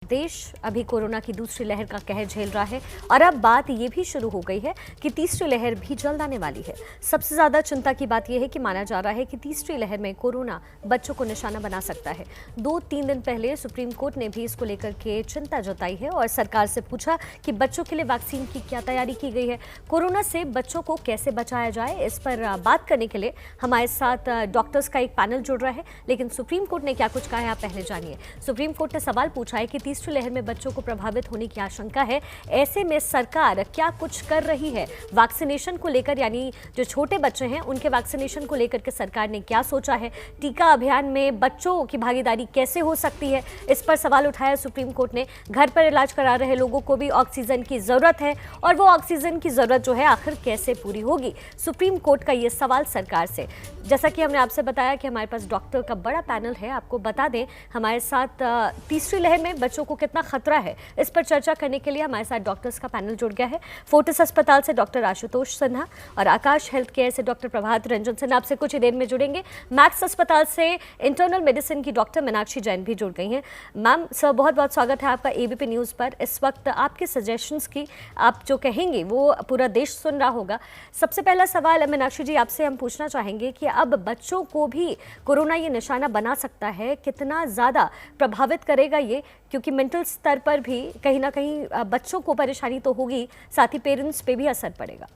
देश अभी कोरोना की दूसरी लहर का कहर झेल रहा है और अब बात ये भी शुरू हो गई है कि तीसरी लहर भी जल्द आने वाली है। सबसे ज्यादा चिंता की बात यह है कि माना जा रहा है कि तीसरी लहर में कोरोना बच्चों को निशाना बना सकता है। 2-3 दिन पहले सुप्रीम कोर्ट ने भी इसको लेकर के चिंता जताई है और सरकार से पूछा कि बच्चों के लिए वैक्सीन की क्या तैयारी की गई है, कोरोना से बच्चों को कैसे बचाया जाए। इस पर बात करने के लिए हमारे साथ डॉक्टर्स का एक पैनल जुड़ रहा है। लेकिन सुप्रीम कोर्ट ने क्या कुछ कहा है आप पहले जानिए। सुप्रीम कोर्ट ने सवाल पूछा है कि तीसरी लहर में बच्चों को प्रभावित होने की आशंका है, ऐसे में सरकार क्या कुछ कर रही है वैक्सीनेशन को लेकर, यानी जो छोटे बच्चे हैं उनके वैक्सीनेशन को लेकर के सरकार ने क्या सोचा है, टीका अभियान में बच्चों की भागीदारी कैसे हो सकती है, इस पर सवाल उठाया सुप्रीम कोर्ट ने। घर पर इलाज करा रहे लोगों को भी ऑक्सीजन की जरूरत है और वो ऑक्सीजन की जरूरत जो है आखिर कैसे पूरी होगी, सुप्रीम कोर्ट का ये सवाल सरकार से। जैसा कि हमने आपसे बताया कि हमारे पास डॉक्टर का बड़ा पैनल है, आपको बता दें हमारे साथ तीसरी लहर में बच्चों को कितना खतरा है, इस पर चर्चा करने के लिए हमारे साथ डॉक्टर्स का पैनल जुड़ गया है। फोर्टिस अस्पताल से डॉक्टर आशुतोष सिन्हा और आकाश हेल्थ केयर से डॉक्टर प्रभात रंजन सिन्हा आपसे कुछ ही देर में जुड़ेंगे। मैक्स अस्पताल से इंटरनल मेडिसिन की डॉक्टर मीनाक्षी जैन भी जुड़ गई हैं। मैम सर, बहुत बहुत स्वागत है आपका एबीपी न्यूज़ पर। इस वक्त आपके सजेशंस की आप जो कहेंगे वो पूरा देश सुन रहा होगा। सबसे पहला सवाल मीनाक्षी जी आपसे हम पूछना चाहेंगे कि अब बच्चों को भी कोरोना ये निशाना बना सकता है, कितना ज़्यादा प्रभावित करेगा ये, क्योंकि मेंटल स्तर पर भी कहीं ना कहीं बच्चों को परेशानी तो होगी, साथ ही पेरेंट्स पे भी असर पड़ेगा।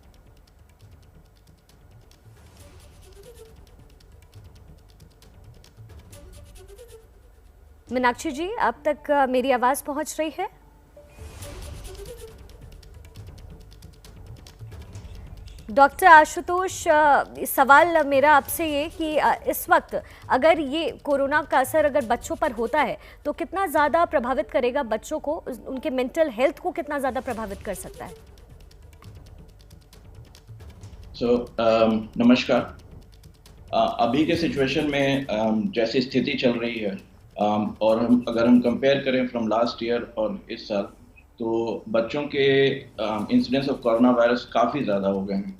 मीनाक्षी जी, अब तक मेरी आवाज पहुंच रही है? डॉक्टर आशुतोष, सवाल मेरा आपसे ये कि इस वक्त अगर ये कोरोना का असर अगर बच्चों पर होता है तो कितना ज़्यादा प्रभावित करेगा बच्चों को, उनके मेंटल हेल्थ को कितना ज़्यादा प्रभावित कर सकता है? नमस्कार। अभी के सिचुएशन में जैसी स्थिति चल रही है, और अगर हम कंपेयर करें फ्रॉम लास्ट ईयर और इस साल, तो बच्चों के इंसिडेंस ऑफ कोरोना वायरस काफ़ी ज़्यादा हो गए हैं।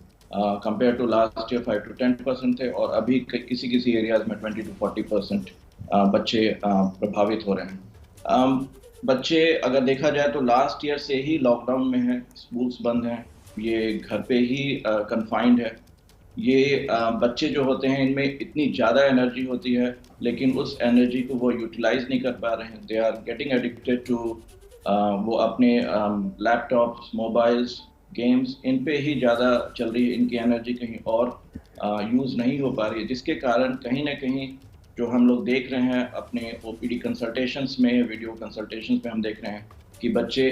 Compare to last year 5 to 10% थे और अभी किसी किसी एरियाज में 20 to 40% बच्चे प्रभावित हो रहे हैं। बच्चे अगर देखा जाए तो लास्ट ईयर से ही लॉकडाउन में है, स्कूल्स बंद हैं, ये घर पे ही कन्फाइंड है। ये बच्चे जो होते हैं इनमें इतनी ज़्यादा एनर्जी होती है, लेकिन उस एनर्जी को वो यूटिलाइज नहीं कर पा रहे हैं। They are getting addicted to, वो अपने लैपटॉप्स, मोबाइल्स, गेम्स, इन पे ही ज़्यादा चल रही है, इनकी एनर्जी कहीं और यूज़ नहीं हो पा रही है, जिसके कारण कहीं ना कहीं जो हम लोग देख रहे हैं अपने ओपीडी कंसल्टेशंस में, वीडियो कंसल्टेशंस में हम देख रहे हैं कि बच्चे,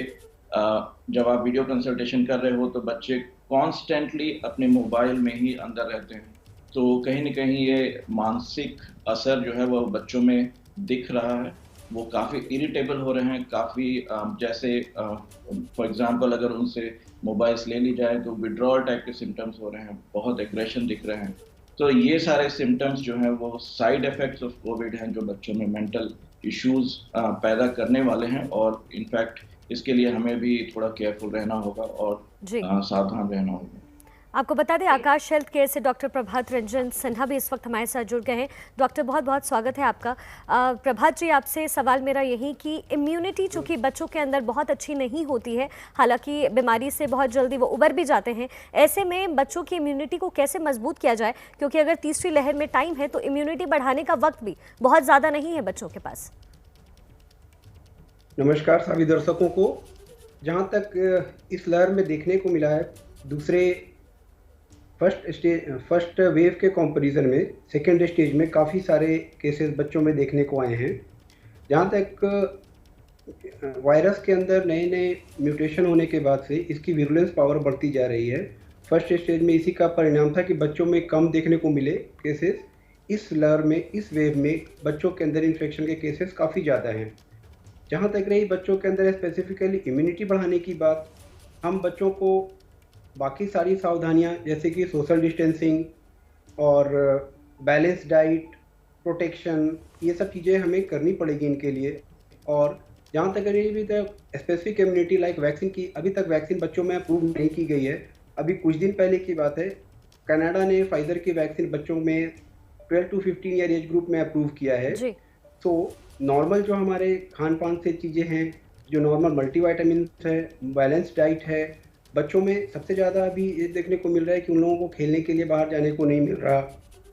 जब आप वीडियो कंसल्टेशन कर रहे हो तो बच्चे कॉन्स्टेंटली अपने मोबाइल में ही अंदर रहते हैं। तो कहीं ना कहीं ये मानसिक असर जो है वो बच्चों में दिख रहा है। वो काफ़ी इरिटेबल हो रहे हैं, काफ़ी जैसे फॉर एग्जांपल अगर उनसे मोबाइल्स ले ली जाए तो विड्रॉल टाइप के सिम्टम्स हो रहे हैं, बहुत एग्रेशन दिख रहे हैं। तो ये सारे सिम्टम्स जो हैं वो साइड इफ़ेक्ट्स ऑफ कोविड हैं, जो बच्चों में मेंटल इश्यूज़ पैदा करने वाले हैं। और इनफैक्ट इसके लिए हमें भी थोड़ा केयरफुल रहना होगा और सावधान रहना होगा। आपको बता दें आकाश हेल्थ केयर से डॉक्टर प्रभात रंजन सिन्हा भी इस वक्त हमारे साथ जुड़ गए हैं। डॉक्टर, बहुत बहुत स्वागत है आपका। प्रभात जी, आपसे सवाल मेरा यही कि इम्यूनिटी चूँकि बच्चों के अंदर बहुत अच्छी नहीं होती है, हालांकि बीमारी से बहुत जल्दी वो उबर भी जाते हैं, ऐसे में बच्चों की इम्यूनिटी को कैसे मजबूत किया जाए, क्योंकि अगर तीसरी लहर में टाइम है तो इम्यूनिटी बढ़ाने का वक्त भी बहुत ज़्यादा नहीं है बच्चों के पास। नमस्कार सभी दर्शकों को। जहाँ तक इस लहर में देखने को मिला है, दूसरे फर्स्ट वेव के कंपैरिजन में सेकेंड स्टेज में काफ़ी सारे केसेस बच्चों में देखने को आए हैं। जहाँ तक वायरस के अंदर नए नए म्यूटेशन होने के बाद से इसकी विरुलेंस पावर बढ़ती जा रही है। फर्स्ट स्टेज में इसी का परिणाम था कि बच्चों में कम देखने को मिले केसेस। इस लहर में, इस वेव में बच्चों के अंदर इन्फेक्शन के केसेस काफ़ी ज़्यादा हैं। जहाँ तक रही बच्चों के अंदर स्पेसिफिकली इम्यूनिटी बढ़ाने की बात, हम बच्चों को बाकी सारी सावधानियाँ जैसे कि सोशल डिस्टेंसिंग और बैलेंस डाइट, प्रोटेक्शन, ये सब चीज़ें हमें करनी पड़ेगी इनके लिए। और जहाँ तक रही अभी तक स्पेसिफिक इम्यूनिटी लाइक वैक्सीन की, अभी तक वैक्सीन बच्चों में अप्रूव नहीं की गई है। अभी कुछ दिन पहले की बात है, कनाडा ने फाइजर की वैक्सीन बच्चों में 12 to 15 ईयर एज ग्रुप में अप्रूव किया है। जी। तो नॉर्मल जो हमारे खान पान से चीज़ें हैं, जो नॉर्मल मल्टीविटामिन्स है, बैलेंस डाइट है। बच्चों में सबसे ज़्यादा अभी ये देखने को मिल रहा है कि उन लोगों को खेलने के लिए बाहर जाने को नहीं मिल रहा,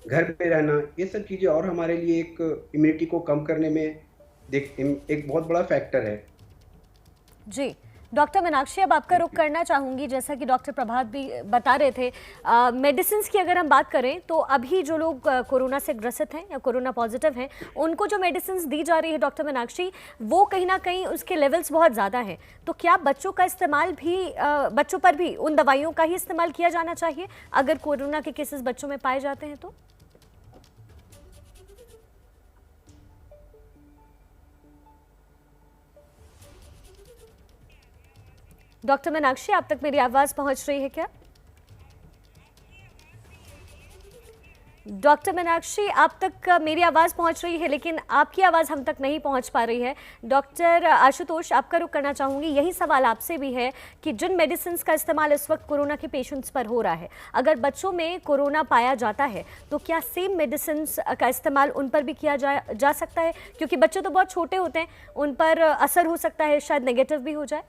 घर पे रहना, ये सब चीज़ें और हमारे लिए एक इम्यूनिटी को कम करने में एक बहुत बड़ा फैक्टर है। जी डॉक्टर मीनाक्षी, अब आपका रुख करना चाहूंगी, जैसा कि डॉक्टर प्रभात भी बता रहे थे, मेडिसिन की अगर हम बात करें तो अभी जो लोग कोरोना से ग्रसित हैं या कोरोना पॉजिटिव हैं, उनको जो मेडिसिन दी जा रही है डॉक्टर मीनाक्षी, वो कहीं ना कहीं उसके लेवल्स बहुत ज़्यादा हैं। तो क्या बच्चों का इस्तेमाल भी, बच्चों पर भी उन दवाइयों का ही इस्तेमाल किया जाना चाहिए अगर कोरोना के केसेस बच्चों में पाए जाते हैं तो? डॉक्टर मीनाक्षी, आप तक मेरी आवाज पहुंच रही है क्या? डॉक्टर मीनाक्षी, आप तक मेरी आवाज़ पहुंच रही है, लेकिन आपकी आवाज़ हम तक नहीं पहुंच पा रही है। डॉक्टर आशुतोष, आपका रुख करना चाहूँगी, यही सवाल आपसे भी है कि जिन मेडिसिन का इस्तेमाल इस वक्त कोरोना के पेशेंट्स पर हो रहा है, अगर बच्चों में कोरोना पाया जाता है तो क्या सेम मेडिसिन का इस्तेमाल उन पर भी किया जा सकता है? क्योंकि बच्चे तो बहुत छोटे होते हैं, उन पर असर हो सकता है, शायद नेगेटिव भी हो जाए।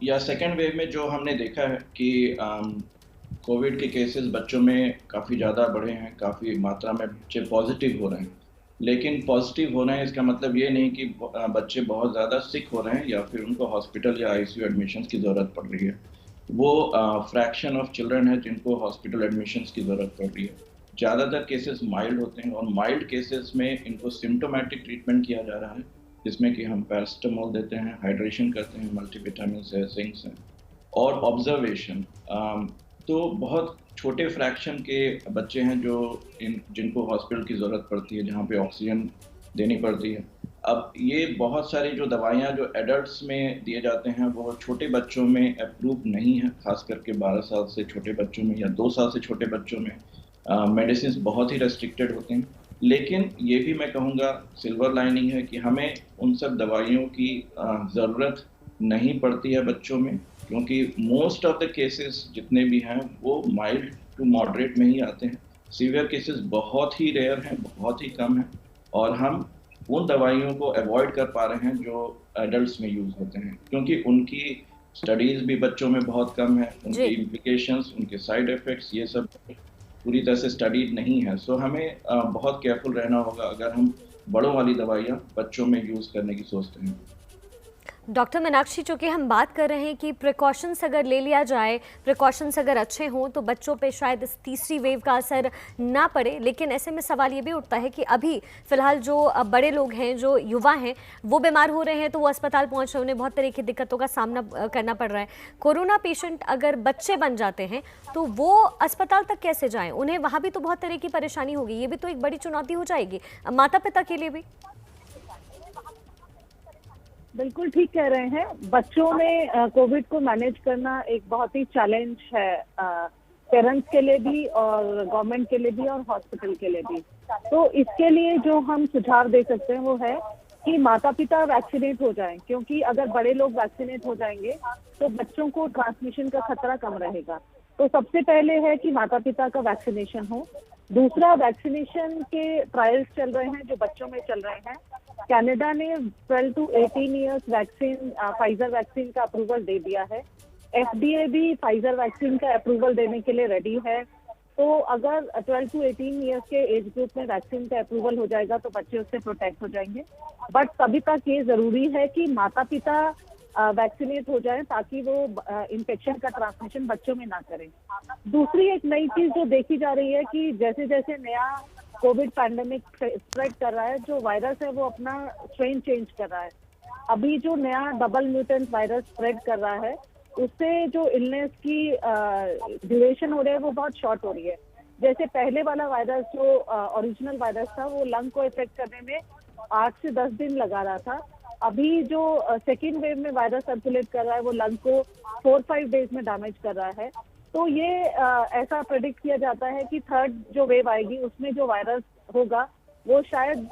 या सेकेंड वेव में जो हमने देखा है कि कोविड के केसेस बच्चों में काफ़ी ज़्यादा बढ़े हैं, काफ़ी मात्रा में बच्चे पॉजिटिव हो रहे हैं। लेकिन पॉजिटिव हो रहे हैं इसका मतलब ये नहीं कि बच्चे बहुत ज़्यादा सिक हो रहे हैं या फिर उनको हॉस्पिटल या आईसीयू एडमिशन्स की ज़रूरत पड़ रही है। वो फ्रैक्शन ऑफ चिल्ड्रन है जिनको हॉस्पिटल एडमिशन्स की ज़रूरत पड़ रही है। ज़्यादातर केसेस माइल्ड होते हैं और माइल्ड केसेस में इनको सिम्टोमेटिक ट्रीटमेंट किया जा रहा है, जिसमें कि हम पैरासिटामोल देते हैं, हाइड्रेशन करते हैं, मल्टीविटामिन है, जिंक्स हैं और ऑब्जर्वेशन। तो बहुत छोटे फ्रैक्शन के बच्चे हैं जो जिनको हॉस्पिटल की ज़रूरत पड़ती है, जहाँ पे ऑक्सीजन देनी पड़ती है। अब ये बहुत सारी जो दवाइयाँ जो एडल्ट्स में दिए जाते हैं वो छोटे बच्चों में अप्रूव नहीं है, खास करके 12 साल से छोटे बच्चों में या 2 साल से छोटे बच्चों में मेडिसिन बहुत ही रेस्ट्रिक्टेड होते हैं। लेकिन ये भी मैं कहूँगा सिल्वर लाइनिंग है कि हमें उन सब दवाइयों की ज़रूरत नहीं पड़ती है बच्चों में, क्योंकि मोस्ट ऑफ द केसेस जितने भी हैं वो माइल्ड टू मॉडरेट में ही आते हैं। सीवियर केसेस बहुत ही रेयर हैं, बहुत ही कम हैं और हम उन दवाइयों को अवॉइड कर पा रहे हैं जो एडल्ट्स में यूज़ होते हैं, क्योंकि उनकी स्टडीज़ भी बच्चों में बहुत कम है, उनकी इम्प्लिकेशंस, उनके साइड इफ़ेक्ट्स ये सब पूरी तरह से स्टडीड नहीं है। सो हमें बहुत केयरफुल रहना होगा अगर हम बड़ों वाली दवाइयाँ बच्चों में यूज़ करने की सोचते हैं। डॉक्टर मीनाक्षी, चूँकि हम बात कर रहे हैं कि प्रिकॉशंस अगर ले लिया जाए, प्रिकॉशंस अगर अच्छे हों तो बच्चों पे शायद इस तीसरी वेव का असर ना पड़े, लेकिन ऐसे में सवाल ये भी उठता है कि अभी फ़िलहाल जो बड़े लोग हैं, जो युवा हैं, वो बीमार हो रहे हैं तो वो अस्पताल पहुँच रहे हैं, उन्हें बहुत तरह की दिक्कतों का सामना करना पड़ रहा है। कोरोना पेशेंट अगर बच्चे बन जाते हैं तो वो अस्पताल तक कैसे जाएँ? उन्हें वहाँ भी तो बहुत तरह की परेशानी होगी, ये भी तो एक बड़ी चुनौती हो जाएगी माता पिता के लिए भी। बिल्कुल ठीक कह रहे हैं। बच्चों में कोविड को मैनेज करना एक बहुत ही चैलेंज है, पेरेंट्स के लिए भी और गवर्नमेंट के लिए भी और हॉस्पिटल के लिए भी। तो इसके लिए जो हम सुझाव दे सकते हैं वो है कि माता पिता वैक्सीनेट हो जाएं, क्योंकि अगर बड़े लोग वैक्सीनेट हो जाएंगे तो बच्चों को ट्रांसमिशन का खतरा कम रहेगा। तो सबसे पहले है कि माता पिता का वैक्सीनेशन हो। दूसरा, वैक्सीनेशन के ट्रायल्स चल रहे हैं जो बच्चों में चल रहे हैं। कनाडा ने 12 to 18 years vaccine, Pfizer vaccine का अप्रूवल दे दिया है। FDA भी फाइजर वैक्सीन का अप्रूवल देने के लिए रेडी है। तो अगर 12 to 18 ईयर्स के एज ग्रुप में वैक्सीन का अप्रूवल हो जाएगा तो बच्चे उससे प्रोटेक्ट हो जाएंगे। बट तभी तक ये जरूरी है कि माता पिता वैक्सीनेट हो जाएं ताकि वो इन्फेक्शन का ट्रांसमिशन बच्चों में ना करें। दूसरी एक नई चीज जो देखी जा रही है कि जैसे जैसे नया कोविड पैंडेमिक स्प्रेड कर रहा है, जो वायरस है वो अपना स्ट्रेन चेंज कर रहा है। अभी जो नया डबल म्यूटेंट वायरस स्प्रेड कर रहा है उससे जो इलनेस की ड्यूरेशन हो रही है वो बहुत शॉर्ट हो रही है। जैसे पहले वाला वायरस जो ओरिजिनल वायरस था वो लंग को इफेक्ट करने में 8 से 10 दिन लगा रहा था। अभी जो सेकेंड वेव में वायरस सर्कुलेट कर रहा है वो लंग को 4-5 डेज में डैमेज कर रहा है। तो ये ऐसा प्रेडिक्ट किया जाता है कि थर्ड जो वेव आएगी उसमें जो वायरस होगा वो शायद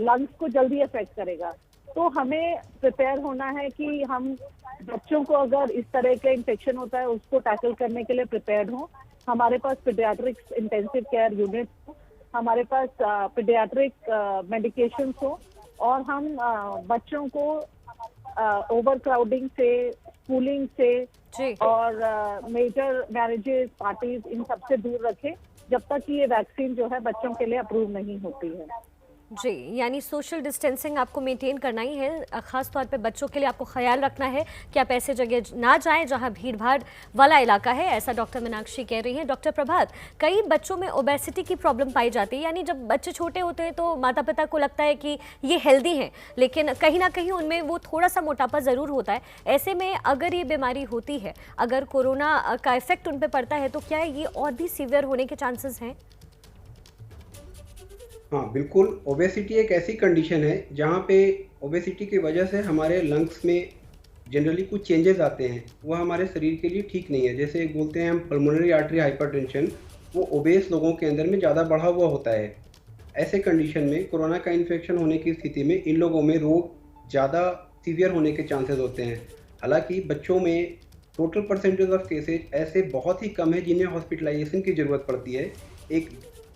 लंग्स को जल्दी अफेक्ट करेगा। तो हमें प्रिपेयर होना है कि हम बच्चों को अगर इस तरह का इन्फेक्शन होता है उसको टैकल करने के लिए प्रिपेयर्ड हो। हमारे पास पीडियाट्रिक्स इंटेंसिव केयर यूनिट हो, हमारे पास पीडियाट्रिक मेडिकेशंस हो और हम बच्चों को ओवर क्राउडिंग से, स्कूलिंग से जी और मेजर मैरिजेस, पार्टीज, इन सब से दूर रखें जब तक कि ये वैक्सीन जो है बच्चों के लिए अप्रूव नहीं होती है। जी, यानी सोशल डिस्टेंसिंग आपको मेंटेन करना ही है। खास तौर पे बच्चों के लिए आपको ख्याल रखना है कि आप ऐसे जगह ना जाएं जहां भीड़ भाड़ वाला इलाका है, ऐसा डॉक्टर मीनाक्षी कह रही हैं। डॉक्टर प्रभात, कई बच्चों में ओबेसिटी की प्रॉब्लम पाई जाती है, यानी जब बच्चे छोटे होते हैं तो माता पिता को लगता है कि ये हेल्दी हैं, लेकिन कहीं ना कहीं उनमें वो थोड़ा सा मोटापा ज़रूर होता है। ऐसे में अगर ये बीमारी होती है, अगर कोरोना का इफेक्ट उन पर पड़ता है, तो क्या ये और भी सीवियर होने के चांसेस हैं? हाँ, बिल्कुल। ओबेसिटी एक ऐसी कंडीशन है जहाँ पे ओबेसिटी की वजह से हमारे लंग्स में जनरली कुछ चेंजेस आते हैं, वो हमारे शरीर के लिए ठीक नहीं है। जैसे एक बोलते हैं हम पल्मोनरी आर्टरी हाइपरटेंशन, वो ओबेस लोगों के अंदर में ज़्यादा बढ़ा हुआ होता है। ऐसे कंडीशन में कोरोना का इन्फेक्शन होने की स्थिति में इन लोगों में रोग ज़्यादा सीवियर होने के चांसेस होते हैं। हालांकि बच्चों में टोटल परसेंटेज ऑफ केसेज ऐसे बहुत ही कम है जिन्हें हॉस्पिटलाइजेशन की ज़रूरत पड़ती है।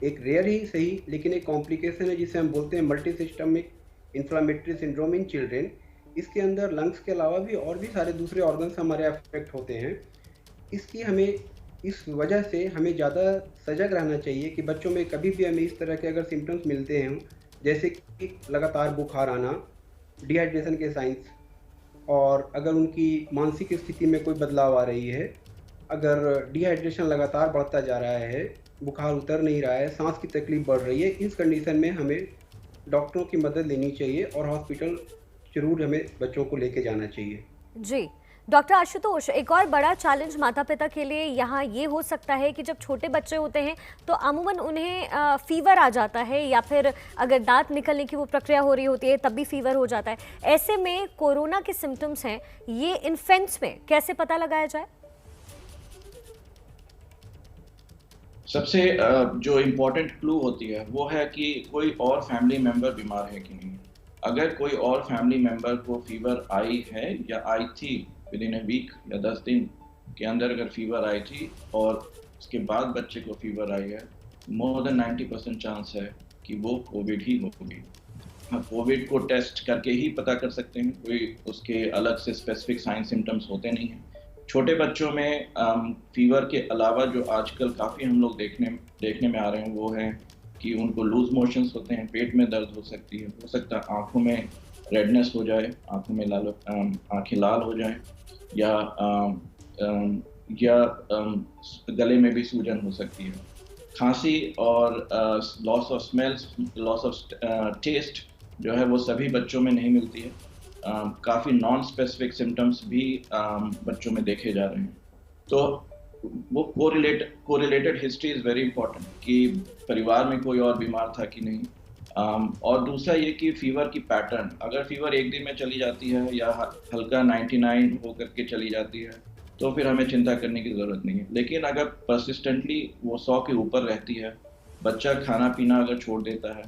एक रेयर ही सही, लेकिन एक कॉम्प्लिकेशन है जिसे हम बोलते हैं multi systemic inflammatory syndrome in children. इसके अंदर लंग्स के अलावा भी और भी सारे दूसरे ऑर्गन्स हमारे अफेक्ट होते हैं। इसकी हमें इस वजह से हमें ज़्यादा सजग रहना चाहिए कि बच्चों में कभी भी हमें इस तरह के अगर सिम्टम्स मिलते हैं, जैसे कि लगातार बुखार आना, डिहाइड्रेशन के साइंस, और अगर उनकी मानसिक स्थिति में कोई बदलाव आ रही है, अगर डिहाइड्रेशन लगातार बढ़ता जा रहा है, बुखार उतर नहीं रहा है, सांस की तकलीफ बढ़ रही है, इस कंडीशन में हमें डॉक्टरों की मदद लेनी चाहिए और हॉस्पिटल जरूर हमें बच्चों को लेके जाना चाहिए। जी, डॉक्टर आशुतोष, एक और बड़ा चैलेंज माता पिता के लिए यहाँ ये हो सकता है कि जब छोटे बच्चे होते हैं तो अमूमन उन्हें फीवर आ जाता है, या फिर अगर दांत निकलने की वो प्रक्रिया हो रही होती है तब भी फीवर हो जाता है। ऐसे में कोरोना के सिम्टम्स हैं, ये इन्फेंट्स में कैसे पता लगाया जाए? सबसे जो इम्पोर्टेंट क्लू होती है वो है कि कोई और फैमिली मेंबर बीमार है कि नहीं। अगर कोई और फैमिली मेंबर को फीवर आई है या आई थी विद इन ए वीक या 10 दिन के अंदर अगर फीवर आई थी और उसके बाद बच्चे को फीवर आई है, मोर देन 90% चांस है कि वो कोविड ही होगी। हाँ, कोविड को टेस्ट करके ही पता कर सकते हैं, कोई उसके अलग से स्पेसिफिक साइन सिम्टम्स होते नहीं हैं। छोटे बच्चों में फीवर के अलावा जो आजकल काफ़ी हम लोग देखने में आ रहे हैं वो है कि उनको लूज मोशंस होते हैं, पेट में दर्द हो सकती है, हो सकता है आँखों में रेडनेस हो जाए, आँखों में आँखें लाल हो जाएं, या गले में भी सूजन हो सकती है। खांसी और loss of smells, loss of taste जो है वो सभी बच्चों में नहीं मिलती है। काफ़ी नॉन स्पेसिफिक सिम्टम्स भी बच्चों में देखे जा रहे हैं। तो वो correlated history is very important कि परिवार में कोई और बीमार था कि नहीं। और दूसरा ये कि फीवर की पैटर्न, अगर फीवर एक दिन में चली जाती है या हल्का 99 होकर के चली जाती है तो फिर हमें चिंता करने की ज़रूरत नहीं है। लेकिन अगर परसिस्टेंटली वो 100 के ऊपर रहती है, बच्चा खाना पीना अगर छोड़ देता है,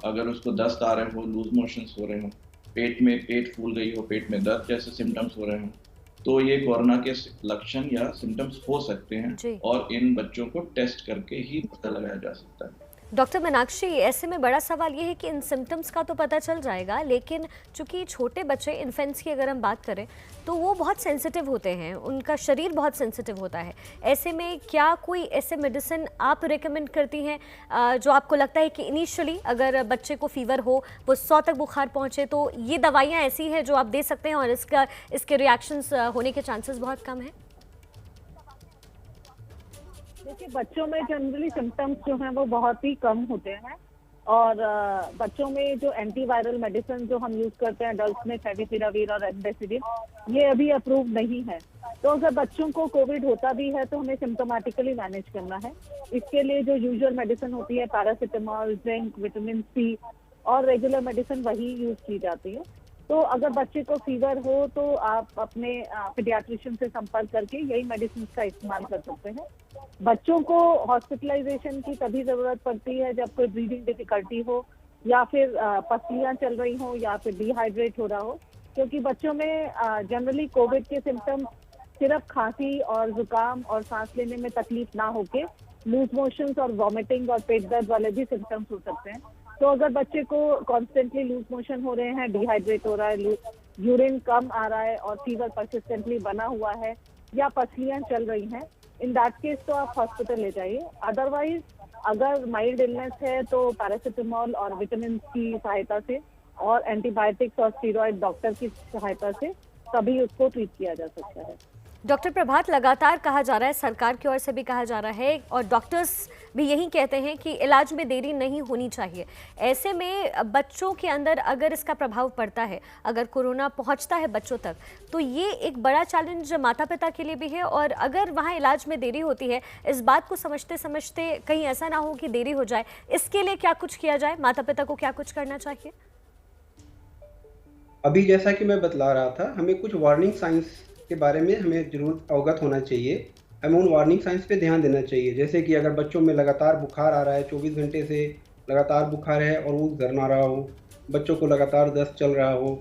अगर उसको दस्त आ रहे हो, लूज मोशंस हो रहे हो, पेट फूल गई हो, पेट में दर्द जैसे सिम्टम्स हो रहे हो, तो ये कोरोना के लक्षण या सिम्टम्स हो सकते हैं और इन बच्चों को टेस्ट करके ही पता लगाया जा सकता है। डॉक्टर मीनाक्षी, ऐसे में बड़ा सवाल ये है कि इन सिम्टम्स का तो पता चल जाएगा, लेकिन चूंकि छोटे बच्चे, इन्फेंट्स की अगर हम बात करें तो वो बहुत सेंसिटिव होते हैं, उनका शरीर बहुत सेंसिटिव होता है। ऐसे में क्या कोई ऐसे मेडिसिन आप रेकमेंड करती हैं जो आपको लगता है कि इनिशियली अगर बच्चे को फीवर हो, वो 100 तक बुखार पहुँचे, तो ये दवाइयाँ ऐसी हैं जो आप दे सकते हैं और इसके रिएक्शंस होने के चांसेस बहुत कम हैं? देखिए, बच्चों में जनरली सिम्टम्स जो हैं वो बहुत ही कम होते हैं और बच्चों में जो एंटीवायरल मेडिसिन जो हम यूज करते हैं अडल्ट में, फेविपिराविर और रेमडेसिविर, ये अभी अप्रूव नहीं है। तो अगर बच्चों को कोविड होता भी है तो हमें सिम्टोमेटिकली मैनेज करना है। इसके लिए जो यूजुअल मेडिसिन होती है, पैरासिटामोल, जिंक, विटामिन सी और रेगुलर मेडिसिन वही यूज की जाती है। तो अगर बच्चे को फीवर हो तो आप अपने पीडियाट्रिशियन से संपर्क करके यही मेडिसिन का इस्तेमाल कर सकते हैं। बच्चों को हॉस्पिटलाइजेशन की तभी जरूरत पड़ती है जब कोई ब्रीदिंग डिफिकल्टी हो या फिर पसलियां चल रही हो या फिर डिहाइड्रेट हो रहा हो, क्योंकि बच्चों में जनरली कोविड के सिम्टम्स सिर्फ खांसी और जुकाम और सांस लेने में तकलीफ ना होके लूज मोशंस और वॉमिटिंग और पेट दर्द वाले भी सिम्टम्स हो सकते हैं। तो अगर बच्चे को कॉन्स्टेंटली लूज मोशन हो रहे हैं, डिहाइड्रेट हो रहा है, यूरिन कम आ रहा है और फीवर परसिस्टेंटली बना हुआ है या पसलियां चल रही हैं, इन दैट केस तो आप हॉस्पिटल ले जाइए। अदरवाइज अगर माइल्ड इलनेस है तो पैरासिटामोल और विटामिन की सहायता से और एंटीबायोटिक्स और स्टीरॉयड डॉक्टर की सहायता से तभी उसको ट्रीट किया जा सकता है। डॉक्टर प्रभात, लगातार कहा जा रहा है, सरकार की ओर से भी कहा जा रहा है और डॉक्टर्स भी यही कहते हैं कि इलाज में देरी नहीं होनी चाहिए। ऐसे में बच्चों के अंदर अगर इसका प्रभाव पड़ता है, अगर कोरोना पहुंचता है बच्चों तक, तो ये एक बड़ा चैलेंज माता पिता के लिए भी है। और अगर वहां इलाज में देरी होती है, इस बात को समझते समझते कहीं ऐसा ना हो कि देरी हो जाए, इसके लिए क्या कुछ किया जाए? माता पिता को क्या कुछ करना चाहिए? अभी जैसा कि मैं बतला रहा था, हमें कुछ वार्निंग साइंस के बारे में हमें जरूर अवगत होना चाहिए। हमें उन वार्निंग साइंस पे ध्यान देना चाहिए। जैसे कि अगर बच्चों में लगातार बुखार आ रहा है, 24 घंटे से लगातार बुखार है और वो झरना रहा हो, बच्चों को लगातार दस्त चल रहा हो,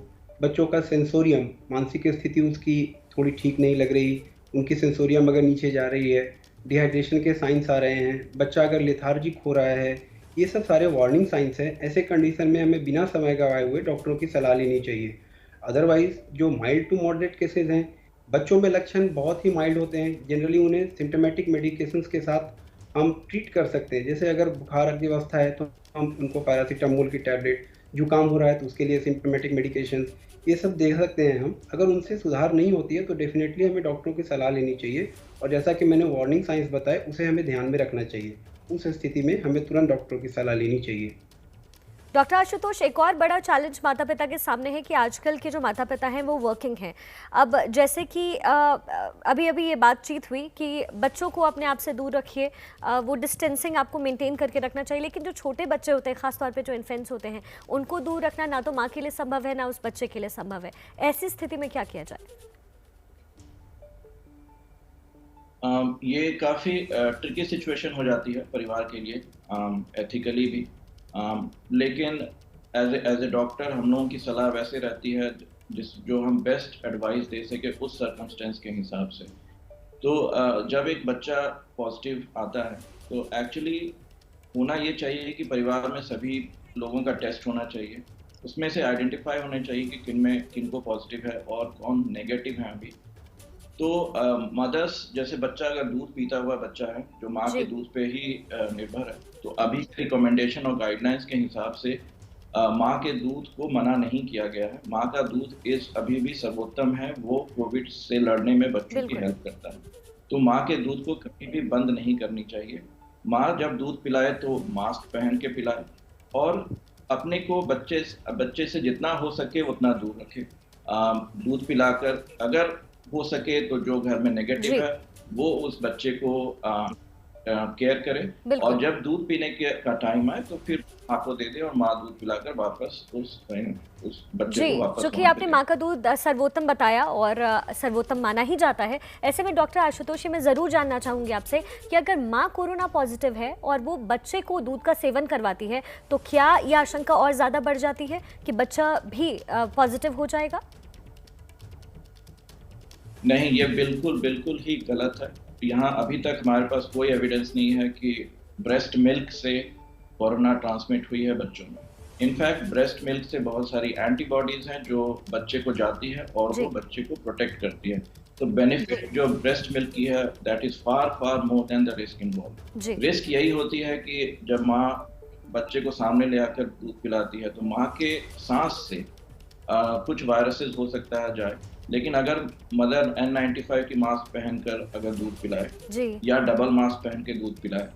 बच्चों का सेंसोरियम, मानसिक स्थिति उसकी थोड़ी ठीक नहीं लग रही, उनकी सेंसोरियम अगर नीचे जा रही है, डिहाइड्रेशन के साइंस आ रहे हैं, बच्चा अगर लेथार्जिक हो रहा है, ये सब सारे वार्निंग साइंस हैं। ऐसे कंडीशन में हमें बिना समय गंवाए हुए डॉक्टरों की सलाह लेनी चाहिए। अदरवाइज जो माइल्ड टू मॉडरेट केसेज हैं, बच्चों में लक्षण बहुत ही माइल्ड होते हैं, जनरली उन्हें सिम्टोमेटिक मेडिकेशंस के साथ हम ट्रीट कर सकते हैं। जैसे अगर बुखार की अवस्था है तो हम उनको पैरासीटामोल की टैबलेट, जुकाम हो रहा है तो उसके लिए सिम्टोमेटिक मेडिकेशंस, ये सब दे सकते हैं हम। अगर उनसे सुधार नहीं होती है तो डेफिनेटली हमें डॉक्टरों की सलाह लेनी चाहिए और जैसा कि मैंने वार्निंग साइंस बताए उसे हमें ध्यान में रखना चाहिए। उस स्थिति में हमें तुरंत डॉक्टरों की सलाह लेनी चाहिए। डॉक्टर आशुतोष, एक और बड़ा चैलेंज माता पिता के सामने है कि आजकल के जो माता पिता हैं वो वर्किंग हैं। अब जैसे कि अभी अभी ये बातचीत हुई कि बच्चों को अपने आप से दूर रखिए, वो डिस्टेंसिंग आपको मेंटेन करके रखना चाहिए, लेकिन जो छोटे बच्चे होते हैं, खासतौर पे जो इन्फेंट्स होते हैं, उनको दूर रखना ना तो माँ के लिए संभव है ना उस बच्चे के लिए संभव है। ऐसी स्थिति में क्या किया जाए? ये काफ़ी ट्रिकी सिचुएशन हो जाती है परिवार के लिए, एथिकली भी। लेकिन एज ए डॉक्टर हम लोगों की सलाह वैसे रहती है जो हम बेस्ट एडवाइस दे सके उस सर्कमस्टेंस के हिसाब से। तो जब एक बच्चा पॉजिटिव आता है तो एक्चुअली होना ये चाहिए कि परिवार में सभी लोगों का टेस्ट होना चाहिए, उसमें से आइडेंटिफाई होने चाहिए कि किनको पॉजिटिव है और कौन नेगेटिव है अभी। तो मदर्स, जैसे बच्चा अगर दूध पीता हुआ बच्चा है जो माँ के दूध पे ही निर्भर है, तो अभी रिकमेंडेशन और गाइडलाइंस के हिसाब से माँ के दूध को मना नहीं किया गया है। माँ का दूध अभी भी सर्वोत्तम है, वो कोविड से लड़ने में बच्चों की हेल्प करता है। तो माँ के दूध को कभी भी बंद नहीं करनी चाहिए। माँ जब दूध पिलाए तो मास्क पहन के पिलाए और अपने को बच्चे से जितना हो सके उतना दूर रखे। दूध पिलाकर अगर हो सके तो जो घर में नेगेटिव है वो उस बच्चे को केयर करे और जब दूध पीने का टाइम आए तो फिर माँ को दे दे और माँ दूध पिलाकर वापस उस बच्चे को वापस। चूंकि आपने माँ का दूध सर्वोत्तम बताया और सर्वोत्तम माना ही जाता है, ऐसे में डॉक्टर आशुतोष, मैं जरूर जानना चाहूंगी आपसे कि अगर माँ कोरोना पॉजिटिव है और वो बच्चे को दूध का सेवन करवाती है तो क्या यह आशंका और ज्यादा बढ़ जाती है कि बच्चा भी पॉजिटिव हो जाएगा? नहीं, ये बिल्कुल ही गलत है। यहाँ अभी तक हमारे पास कोई एविडेंस नहीं है कि ब्रेस्ट मिल्क से कोरोना ट्रांसमिट हुई है बच्चों में। इनफैक्ट ब्रेस्ट मिल्क से बहुत सारी एंटीबॉडीज हैं जो बच्चे को जाती है और वो बच्चे को प्रोटेक्ट करती है। तो बेनिफिट जो ब्रेस्ट मिल्क की है that is far more than the risk involve. Risk यही होती है कि जब माँ बच्चे को सामने ले आकर दूध पिलाती है तो माँ के सांस से कुछ वायरसेस हो सकता है जाए, लेकिन अगर मदर N95 की मास्क पहनकर अगर दूध पिलाए या डबल मास्क पहन के दूध पिलाए,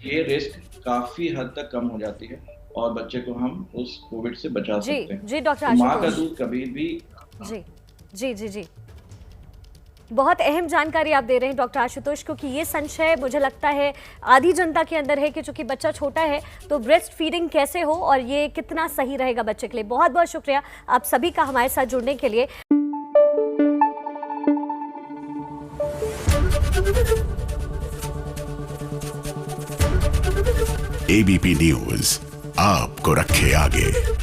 ये रिस्क काफी हद तक कम हो जाती है और बच्चे को हम उस कोविड से बचा सकते हैं। जी डॉक्टर आशुतोष, माँ का दूध कभी भी जी बहुत अहम जानकारी आप दे रहे हैं डॉक्टर आशुतोष, क्योंकि ये संशय मुझे लगता है आधी जनता के अंदर है कि चूंकि बच्चा छोटा है तो ब्रेस्ट फीडिंग कैसे हो और ये कितना सही रहेगा बच्चे के लिए। बहुत बहुत शुक्रिया आप सभी का हमारे साथ जुड़ने के लिए। ABP न्यूज आपको रखे आगे।